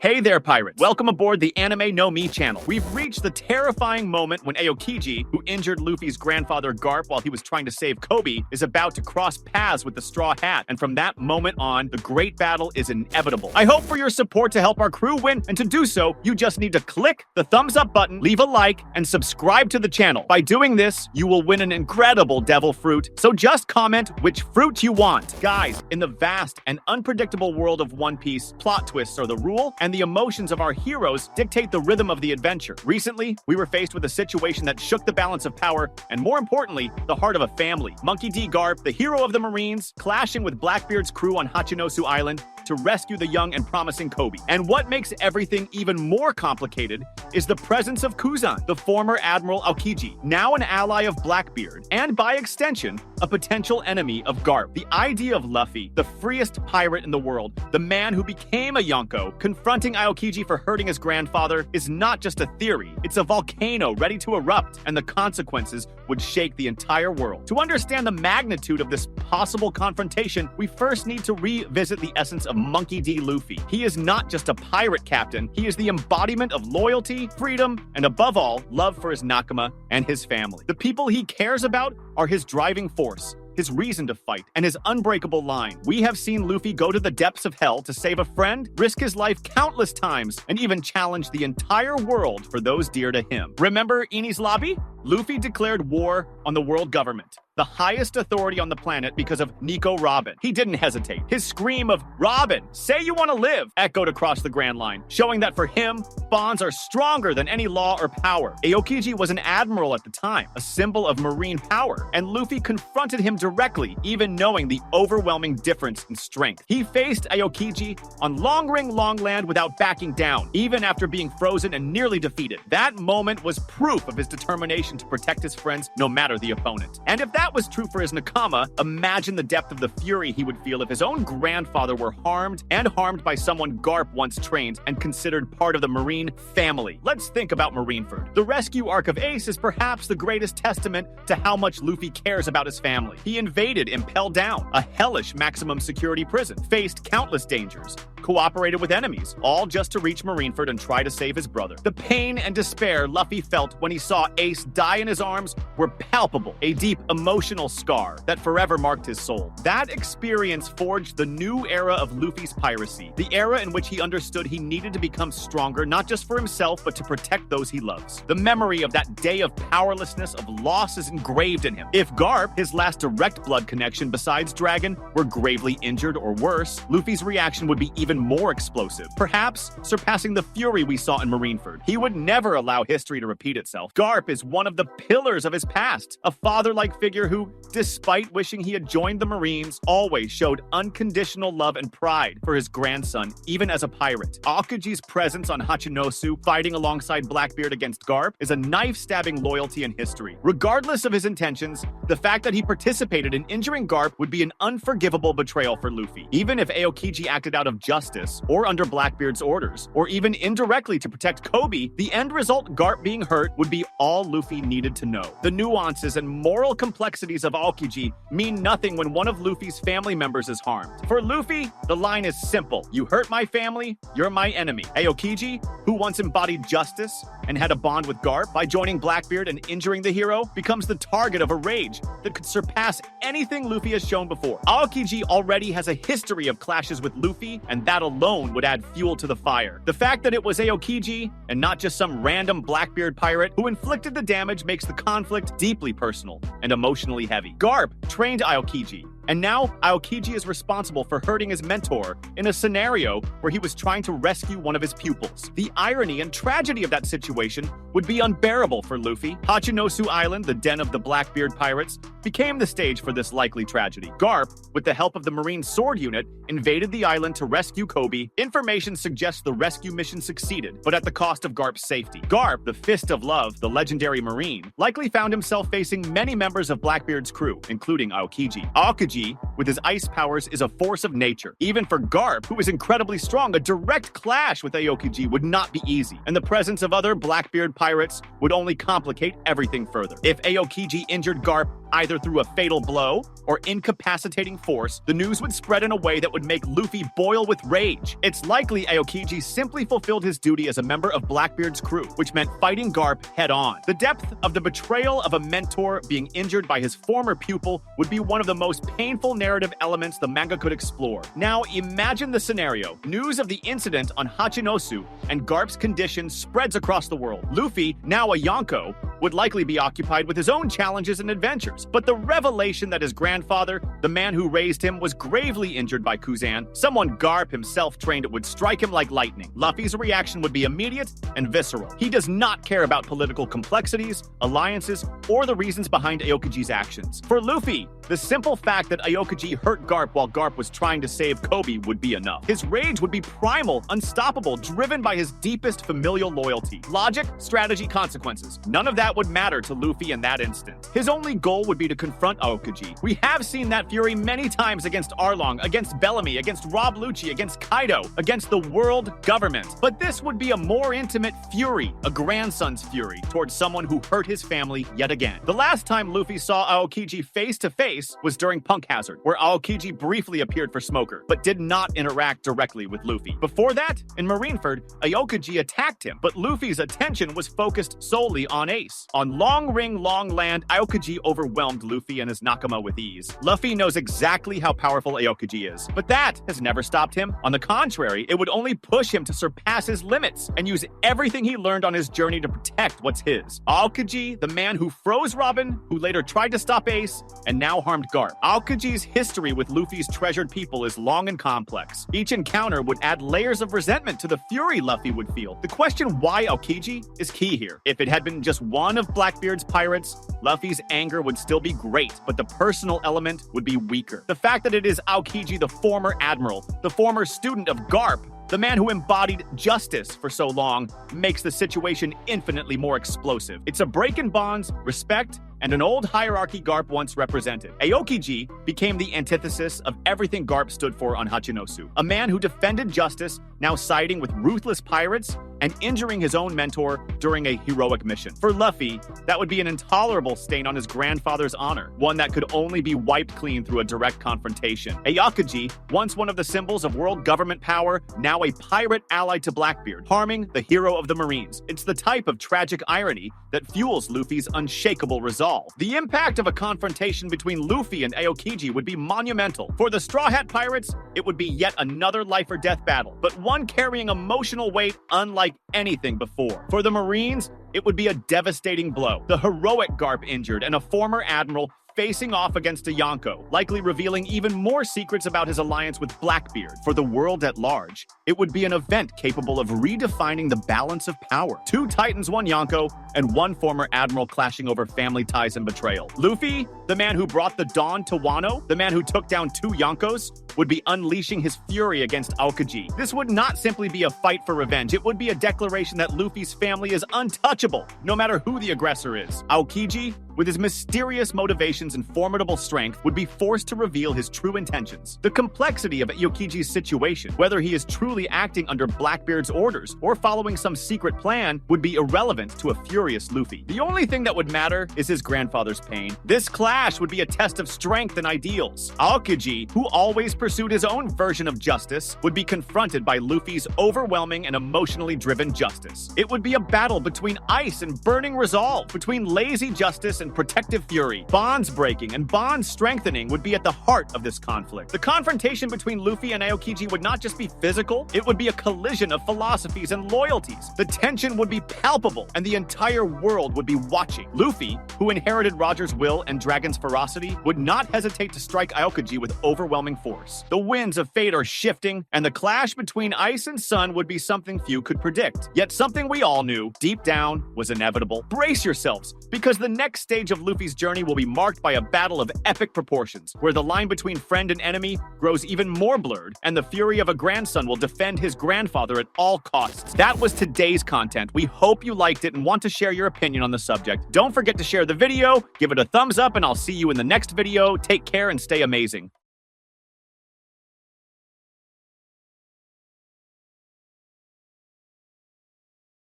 Hey there, pirates! Welcome aboard the Anime No Mi channel. We've reached the terrifying moment when Aokiji, who injured Luffy's grandfather Garp while he was trying to save Kobe, is about to cross paths with the Straw Hat, and from that moment on, the great battle is inevitable. I hope for your support to help our crew win, and to do so, you just need to click the thumbs up button, leave a like, and subscribe to the channel. By doing this, you will win an incredible devil fruit, so just comment which fruit you want. Guys, in the vast and unpredictable world of One Piece, plot twists are the rule, and the emotions of our heroes dictate the rhythm of the adventure. Recently, we were faced with a situation that shook the balance of power, and more importantly, the heart of a family. Monkey D. Garp, the hero of the Marines, clashing with Blackbeard's crew on Hachinosu Island to rescue the young and promising Kobe. And what makes everything even more complicated is the presence of Kuzan, the former Admiral Aokiji, now an ally of Blackbeard, and by extension, a potential enemy of Garp. The idea of Luffy, the freest pirate in the world, the man who became a Yonko, confronting Aokiji for hurting his grandfather, is not just a theory, it's a volcano ready to erupt, and the consequences would shake the entire world. To understand the magnitude of this possible confrontation, we first need to revisit the essence of Monkey D. Luffy. He is not just a pirate captain, he is the embodiment of loyalty, freedom, and above all, love for his nakama and his family. The people he cares about are his driving force, his reason to fight, and his unbreakable line. We have seen Luffy go to the depths of hell to save a friend, risk his life countless times, and even challenge the entire world for those dear to him. Remember Enies Lobby? Luffy declared war on the world government, the highest authority on the planet, because of Nico Robin. He didn't hesitate. His scream of, "Robin, say you want to live," echoed across the Grand Line, showing that for him, bonds are stronger than any law or power. Aokiji was an admiral at the time, a symbol of marine power, and Luffy confronted him directly, even knowing the overwhelming difference in strength. He faced Aokiji on Long Ring Long Land without backing down, even after being frozen and nearly defeated. That moment was proof of his determination to protect his friends no matter the opponent. And if that was true for his nakama, imagine the depth of the fury he would feel if his own grandfather were harmed by someone Garp once trained and considered part of the Marine family. Let's think about Marineford. The rescue arc of Ace is perhaps the greatest testament to how much Luffy cares about his family. He invaded Impel Down, a hellish maximum security prison, faced countless dangers, cooperated with enemies, all just to reach Marineford and try to save his brother. The pain and despair Luffy felt when he saw Ace die in his arms were palpable, a deep emotional scar that forever marked his soul. That experience forged the new era of Luffy's piracy, the era in which he understood he needed to become stronger, not just for himself, but to protect those he loves. The memory of that day of powerlessness, of loss, is engraved in him. If Garp, his last direct blood connection besides Dragon, were gravely injured or worse, Luffy's reaction would be even more explosive, perhaps surpassing the fury we saw in Marineford. He would never allow history to repeat itself. Garp is one of the pillars of his past, a father-like figure who, despite wishing he had joined the Marines, always showed unconditional love and pride for his grandson, even as a pirate. Aokiji's presence on Hachinosu, fighting alongside Blackbeard against Garp, is a knife-stabbing loyalty in history. Regardless of his intentions, the fact that he participated in injuring Garp would be an unforgivable betrayal for Luffy. Even if Aokiji acted out of justice, or under Blackbeard's orders, or even indirectly to protect Kobe, the end result, Garp being hurt, would be all Luffy needed to know. The nuances and moral complexities of Aokiji mean nothing when one of Luffy's family members is harmed. For Luffy, the line is simple: you hurt my family, you're my enemy. Aokiji, who once embodied justice and had a bond with Garp, by joining Blackbeard and injuring the hero, becomes the target of a rage that could surpass anything Luffy has shown before. Aokiji already has a history of clashes with Luffy, and that alone would add fuel to the fire. The fact that it was Aokiji, and not just some random Blackbeard pirate, who inflicted the damage makes the conflict deeply personal and emotionally heavy. Garp trained Aokiji, and now Aokiji is responsible for hurting his mentor in a scenario where he was trying to rescue one of his pupils. The irony and tragedy of that situation would be unbearable for Luffy. Hachinosu Island, the den of the Blackbeard pirates, became the stage for this likely tragedy. Garp, with the help of the Marine Sword Unit, invaded the island to rescue Kobe. Information suggests the rescue mission succeeded, but at the cost of Garp's safety. Garp, the Fist of Love, the legendary Marine, likely found himself facing many members of Blackbeard's crew, including Aokiji. Aokiji, with his ice powers, is a force of nature. Even for Garp, who is incredibly strong, a direct clash with Aokiji would not be easy, and the presence of other Blackbeard pirates would only complicate everything further. If Aokiji injured Garp, either through a fatal blow or incapacitating force, the news would spread in a way that would make Luffy boil with rage. It's likely Aokiji simply fulfilled his duty as a member of Blackbeard's crew, which meant fighting Garp head-on. The depth of the betrayal of a mentor being injured by his former pupil would be one of the most painful narrative elements the manga could explore. Now, imagine the scenario. News of the incident on Hachinosu and Garp's condition spreads across the world. Luffy, now a Yonko, would likely be occupied with his own challenges and adventures. But the revelation that his grandfather, the man who raised him, was gravely injured by Kuzan, someone Garp himself trained, would strike him like lightning. Luffy's reaction would be immediate and visceral. He does not care about political complexities, alliances, or the reasons behind Aokiji's actions. For Luffy, the simple fact that Aokiji hurt Garp while Garp was trying to save Kobe would be enough. His rage would be primal, unstoppable, driven by his deepest familial loyalty. Logic, strategy, consequences. None of that would matter to Luffy in that instant. His only goal would be to confront Aokiji. We have seen that fury many times against Arlong, against Bellamy, against Rob Lucci, against Kaido, against the world government. But this would be a more intimate fury, a grandson's fury, towards someone who hurt his family yet again. The last time Luffy saw Aokiji face to face was during Punk Hazard, where Aokiji briefly appeared for Smoker, but did not interact directly with Luffy. Before that, in Marineford, Aokiji attacked him, but Luffy's attention was focused solely on Ace. On Long Ring Long Land, Aokiji overwhelmed Luffy and his Nakama with ease. Luffy knows exactly how powerful Aokiji is, but that has never stopped him. On the contrary, it would only push him to surpass his limits and use everything he learned on his journey to protect what's his. Aokiji, the man who froze Robin, who later tried to stop Ace, and now harmed Garp. Aokiji's history with Luffy's treasured people is long and complex. Each encounter would add layers of resentment to the fury Luffy would feel. The question why Aokiji is key here. If it had been just one of Blackbeard's pirates, Luffy's anger would still be great, but the personal element would be weaker. The fact that it is Aokiji, the former admiral, the former student of Garp, the man who embodied justice for so long, makes the situation infinitely more explosive. It's a break in bonds, respect, and an old hierarchy Garp once represented. Aokiji became the antithesis of everything Garp stood for on Hachinosu. A man who defended justice, now siding with ruthless pirates and injuring his own mentor during a heroic mission. For Luffy, that would be an intolerable stain on his grandfather's honor, one that could only be wiped clean through a direct confrontation. Aokiji, once one of the symbols of world government power, now a pirate allied to Blackbeard, harming the hero of the Marines. It's the type of tragic irony that fuels Luffy's unshakable resolve. The impact of a confrontation between Luffy and Aokiji would be monumental. For the Straw Hat Pirates, it would be yet another life or death battle, but one carrying emotional weight unlike anything before. For the Marines, it would be a devastating blow. The heroic Garp injured and a former admiral facing off against a Yonko, likely revealing even more secrets about his alliance with Blackbeard. For the world at large, it would be an event capable of redefining the balance of power. Two Titans, one Yonko, and one former admiral clashing over family ties and betrayal. Luffy, the man who brought the dawn to Wano, the man who took down two Yonkos, would be unleashing his fury against Aokiji. This would not simply be a fight for revenge, it would be a declaration that Luffy's family is untouchable, no matter who the aggressor is. Aokiji, with his mysterious motivations and formidable strength, would be forced to reveal his true intentions. The complexity of Aokiji's situation, whether he is truly acting under Blackbeard's orders or following some secret plan, would be irrelevant to a furious Luffy. The only thing that would matter is his grandfather's pain. This clash would be a test of strength and ideals. Aokiji, who always pursued his own version of justice, would be confronted by Luffy's overwhelming and emotionally driven justice. It would be a battle between ice and burning resolve, between lazy justice and protective fury. Bonds breaking and bonds strengthening would be at the heart of this conflict. The confrontation between Luffy and Aokiji would not just be physical, it would be a collision of philosophies and loyalties. The tension would be palpable, and the entire world would be watching. Luffy, who inherited Roger's will and Dragon's ferocity, would not hesitate to strike Aokiji with overwhelming force. The winds of fate are shifting, and the clash between ice and sun would be something few could predict. Yet something we all knew, deep down, was inevitable. Brace yourselves, because the next stage of Luffy's journey will be marked by a battle of epic proportions, where the line between friend and enemy grows even more blurred, and the fury of a grandson will defend his grandfather at all costs. That was today's content. We hope you liked it and want to share your opinion on the subject. Don't forget to share the video, give it a thumbs up, and I'll see you in the next video. Take care and stay amazing.